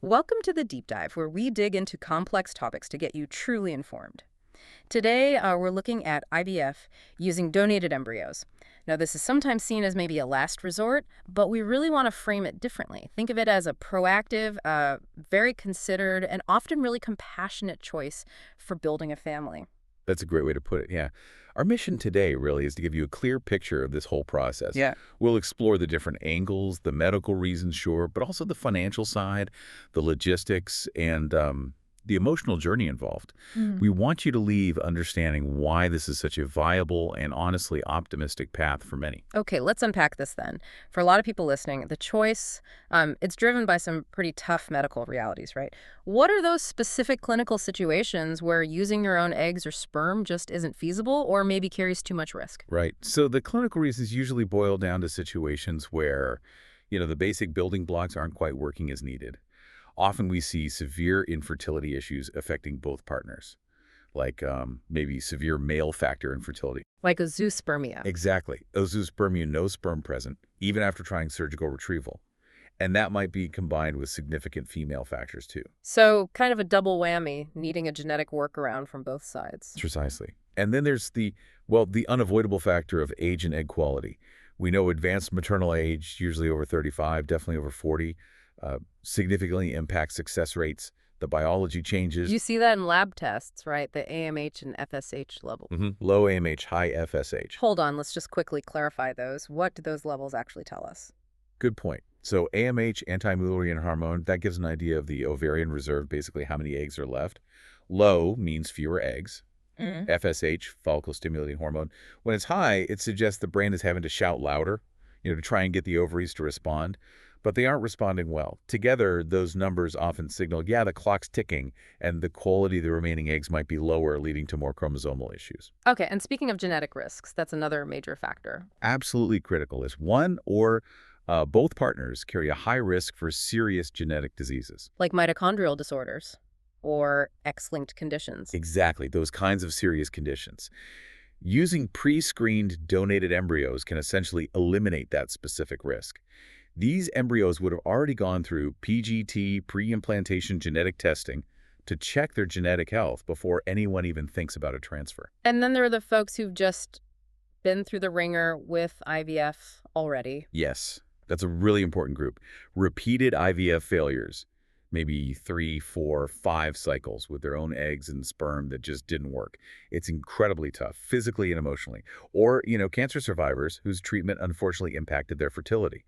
Welcome to the Deep Dive, where we dig into complex topics to get you truly informed. Today, we're looking at IVF using donated embryos. Now, this is sometimes seen as maybe a last resort, but we really want to frame it differently. Think of it as a proactive, very considered, and often really compassionate choice for building a family. That's a great way to put it, yeah. Our mission today really is to give you a clear picture of this whole process. Yeah. We'll explore the different angles, the medical reasons, sure, but also the financial side, the logistics, and the emotional journey involved. We want you to leave understanding why this is such a viable and honestly optimistic path for many. Okay, let's unpack this then. For a lot of people listening, the choice, it's driven by some pretty tough medical realities, right? What are those specific clinical situations where using your own eggs or sperm just isn't feasible or maybe carries too much risk? Right. So the clinical reasons usually boil down to situations where, the basic building blocks aren't quite working as needed. Often we see severe infertility issues affecting both partners, like maybe severe male factor infertility. Like a zoospermia. Exactly. Ozoospermia, no sperm present, even after trying surgical retrieval. And that might be combined with significant female factors too. So kind of a double whammy, needing a genetic workaround from both sides. Precisely. And then there's the unavoidable factor of age and egg quality. We know advanced maternal age, usually over 35, definitely over 40, significantly impacts success rates. The biology changes. You see that in lab tests, right? The AMH and FSH levels. Low AMH, high FSH. Hold on, let's just quickly clarify those. What do those levels actually tell us? Good point. So AMH, anti-Mullerian hormone, that gives an idea of the ovarian reserve, basically how many eggs are left. Low means fewer eggs. FSH, follicle-stimulating hormone. When it's high, it suggests the brain is having to shout louder, to try and get the ovaries to respond. But they aren't responding well. Together, those numbers often signal, yeah, the clock's ticking, and the quality of the remaining eggs might be lower, leading to more chromosomal issues. Okay, and speaking of genetic risks, that's another major factor. Absolutely critical is one or both partners carry a high risk for serious genetic diseases. Like mitochondrial disorders or X-linked conditions. Exactly, those kinds of serious conditions. Using pre-screened donated embryos can essentially eliminate that specific risk. These embryos would have already gone through PGT, pre-implantation genetic testing, to check their genetic health before anyone even thinks about a transfer. And then there are the folks who've just been through the ringer with IVF already. Yes, that's a really important group. Repeated IVF failures, maybe 3, 4, 5 cycles with their own eggs and sperm that just didn't work. It's incredibly tough, physically and emotionally. Or, cancer survivors whose treatment unfortunately impacted their fertility.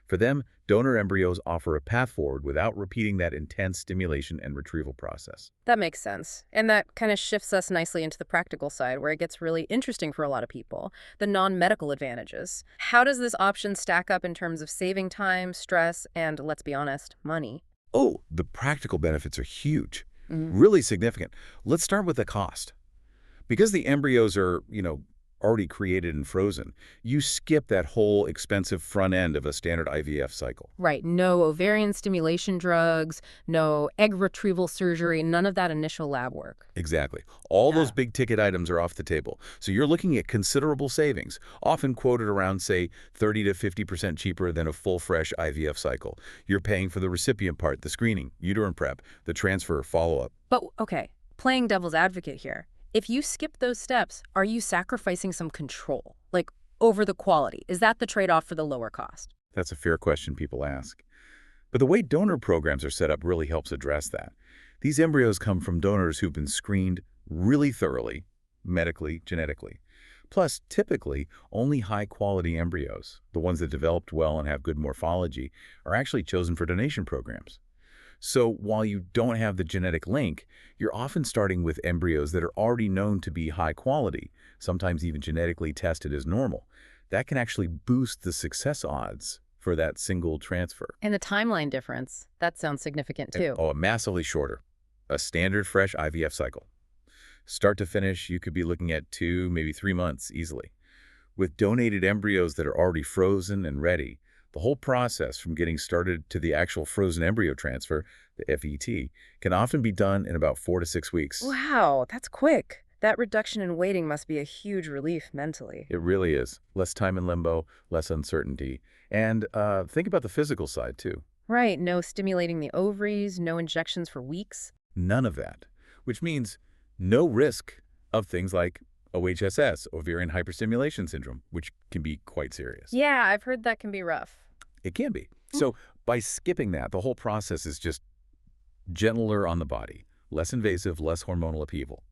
For them, donor embryos offer a path forward without repeating that intense stimulation and retrieval process. That makes sense. And that kind of shifts us nicely into the practical side, where it gets really interesting for a lot of people, the non-medical advantages. How does this option stack up in terms of saving time, stress, and, let's be honest, money? Oh, the practical benefits are huge, really significant. Let's start with the cost. Because the embryos are, already created and frozen, you skip that whole expensive front end of a standard IVF cycle. Right. No ovarian stimulation drugs, no egg retrieval surgery, none of that initial lab work. Exactly. All Yeah. those big ticket items are off the table. So you're looking at considerable savings, often quoted around, say, 30 to 50% cheaper than a full fresh IVF cycle. You're paying for the recipient part, the screening, uterine prep, the transfer, follow-up. But, okay, playing devil's advocate here. If you skip those steps, are you sacrificing some control, like over the quality? Is that the trade-off for the lower cost? That's a fair question people ask. But the way donor programs are set up really helps address that. These embryos come from donors who've been screened really thoroughly, medically, genetically. Plus, typically, only high-quality embryos, the ones that developed well and have good morphology, are actually chosen for donation programs. So while you don't have the genetic link, you're often starting with embryos that are already known to be high quality, sometimes even genetically tested as normal. That can actually boost the success odds for that single transfer. And the timeline difference, that sounds significant too. Massively shorter. A standard fresh IVF cycle. Start to finish, you could be looking at 2, maybe 3 months easily. With donated embryos that are already frozen and ready, the whole process from getting started to the actual frozen embryo transfer, the FET, can often be done in about 4 to 6 weeks. Wow, that's quick. That reduction in waiting must be a huge relief mentally. It really is. Less time in limbo, less uncertainty. And think about the physical side, too. Right, no stimulating the ovaries, no injections for weeks. None of that, which means no risk of things like OHSS, ovarian hyperstimulation syndrome, which can be quite serious. Yeah, I've heard that can be rough. It can be. Mm. So by skipping that, the whole process is just gentler on the body, less invasive, less hormonal upheaval.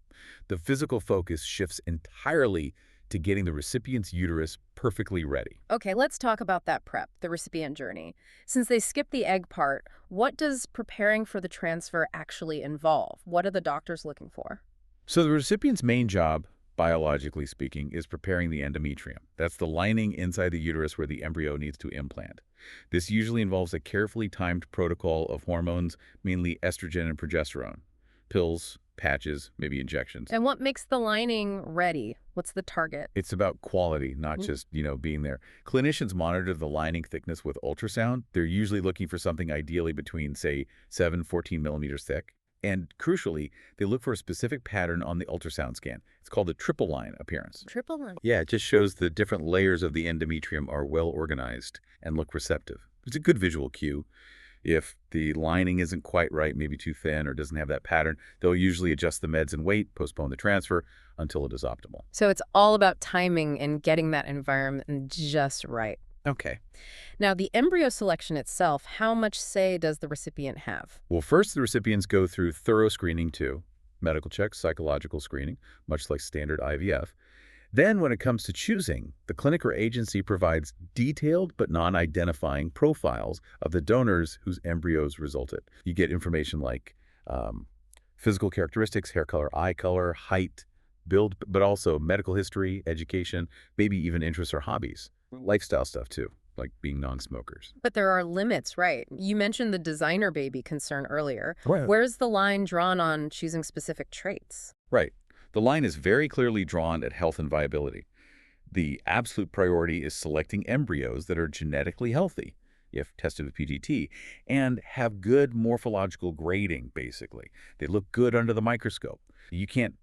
The physical focus shifts entirely to getting the recipient's uterus perfectly ready. Okay, let's talk about that prep, the recipient journey. Since they skip the egg part, what does preparing for the transfer actually involve? What are the doctors looking for? So the recipient's main job, biologically speaking, is preparing the endometrium. That's the lining inside the uterus where the embryo needs to implant. This usually involves a carefully timed protocol of hormones, mainly estrogen and progesterone, pills, patches, maybe injections. And what makes the lining ready? What's the target? It's about quality, not Mm. just, being there. Clinicians monitor the lining thickness with ultrasound. They're usually looking for something ideally between, say, 7–14 millimeters thick. And crucially, they look for a specific pattern on the ultrasound scan. It's called the triple line appearance. Triple line. Yeah, it just shows the different layers of the endometrium are well organized and look receptive. It's a good visual cue. If the lining isn't quite right, maybe too thin or doesn't have that pattern, they'll usually adjust the meds and wait, postpone the transfer until it is optimal. So it's all about timing and getting that environment just right. Okay. Now, the embryo selection itself, how much say does the recipient have? Well, first, the recipients go through thorough screening too, medical checks, psychological screening, much like standard IVF. Then, when it comes to choosing, the clinic or agency provides detailed but non-identifying profiles of the donors whose embryos resulted. You get information like physical characteristics, hair color, eye color, height, build, but also medical history, education, maybe even interests or hobbies. Lifestyle stuff too, like being non-smokers. But there are limits, right? You mentioned the designer baby concern earlier. Right. Where's the line drawn on choosing specific traits? Right. The line is very clearly drawn at health and viability. The absolute priority is selecting embryos that are genetically healthy, if tested with PGT, and have good morphological grading, basically. They look good under the microscope. You can't,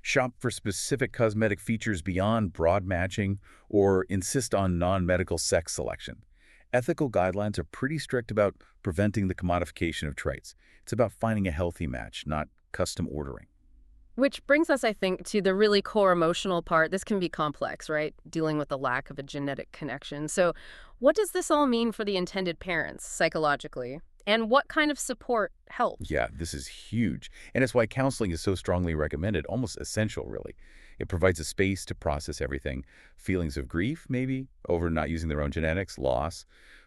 shop for specific cosmetic features beyond broad matching or insist on non-medical sex selection. Ethical guidelines are pretty strict about preventing the commodification of traits. It's about finding a healthy match, not custom ordering. Which brings us, I think, to the really core emotional part. This can be complex, right? Dealing with the lack of a genetic connection. So what does this all mean for the intended parents psychologically? And what kind of support helps? Yeah, this is huge. And it's why counseling is so strongly recommended, almost essential, really. It provides a space to process everything. Feelings of grief, maybe, over not using their own genetics, loss,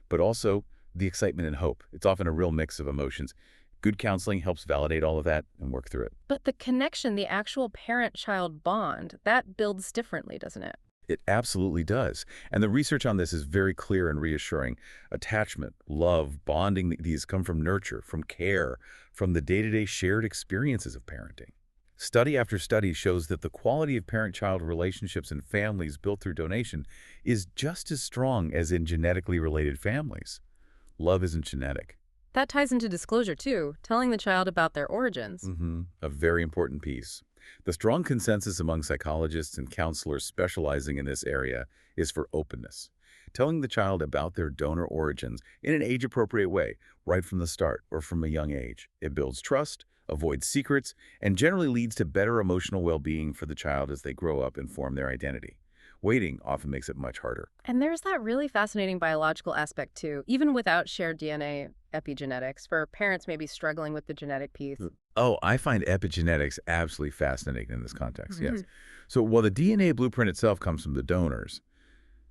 but also the excitement and hope. It's often a real mix of emotions. Good counseling helps validate all of that and work through it. But the connection, the actual parent-child bond, that builds differently, doesn't it? It absolutely does. And the research on this is very clear and reassuring. Attachment, love, bonding, these come from nurture, from care, from the day-to-day shared experiences of parenting. Study after study shows that the quality of parent-child relationships in families built through donation is just as strong as in genetically related families. Love isn't genetic. That ties into disclosure, too, telling the child about their origins. A very important piece. The strong consensus among psychologists and counselors specializing in this area is for openness. Telling the child about their donor origins in an age-appropriate way, right from the start or from a young age. It builds trust, avoids secrets, and generally leads to better emotional well-being for the child as they grow up and form their identity. Waiting often makes it much harder. And there's that really fascinating biological aspect, too, even without shared DNA epigenetics, for parents maybe struggling with the genetic piece. Oh, I find epigenetics absolutely fascinating in this context, yes. So while the DNA blueprint itself comes from the donors,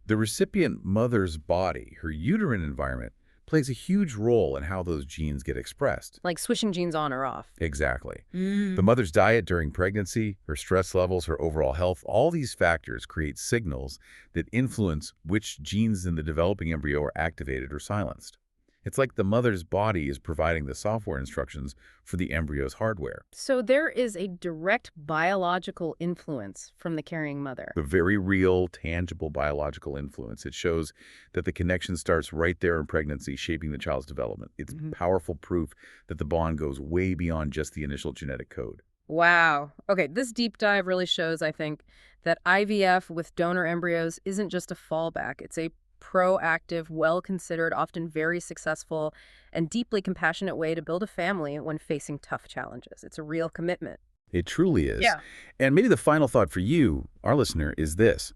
the recipient mother's body, her uterine environment, plays a huge role in how those genes get expressed. Like switching genes on or off. Exactly. The mother's diet during pregnancy, her stress levels, her overall health, all these factors create signals that influence which genes in the developing embryo are activated or silenced. It's like the mother's body is providing the software instructions for the embryo's hardware. So there is a direct biological influence from the carrying mother. The very real, tangible biological influence. It shows that the connection starts right there in pregnancy, shaping the child's development. It's powerful proof that the bond goes way beyond just the initial genetic code. Wow. Okay, this deep dive really shows, I think, that IVF with donor embryos isn't just a fallback. It's a proactive, well-considered, often very successful, and deeply compassionate way to build a family when facing tough challenges. It's a real commitment. It truly is. Yeah. And maybe the final thought for you, our listener, is this.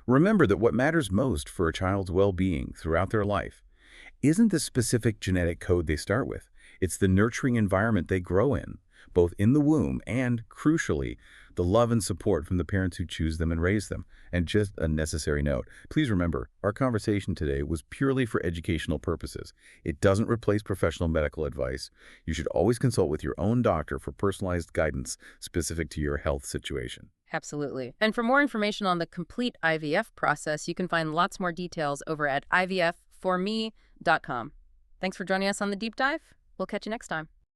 Remember that what matters most for a child's well-being throughout their life isn't the specific genetic code they start with. It's the nurturing environment they grow in, both in the womb and, crucially, the love and support from the parents who choose them and raise them. And just a necessary note, please remember, our conversation today was purely for educational purposes. It doesn't replace professional medical advice. You should always consult with your own doctor for personalized guidance specific to your health situation. Absolutely. And for more information on the complete IVF process, you can find lots more details over at ivfforme.com. Thanks for joining us on the deep dive. We'll catch you next time.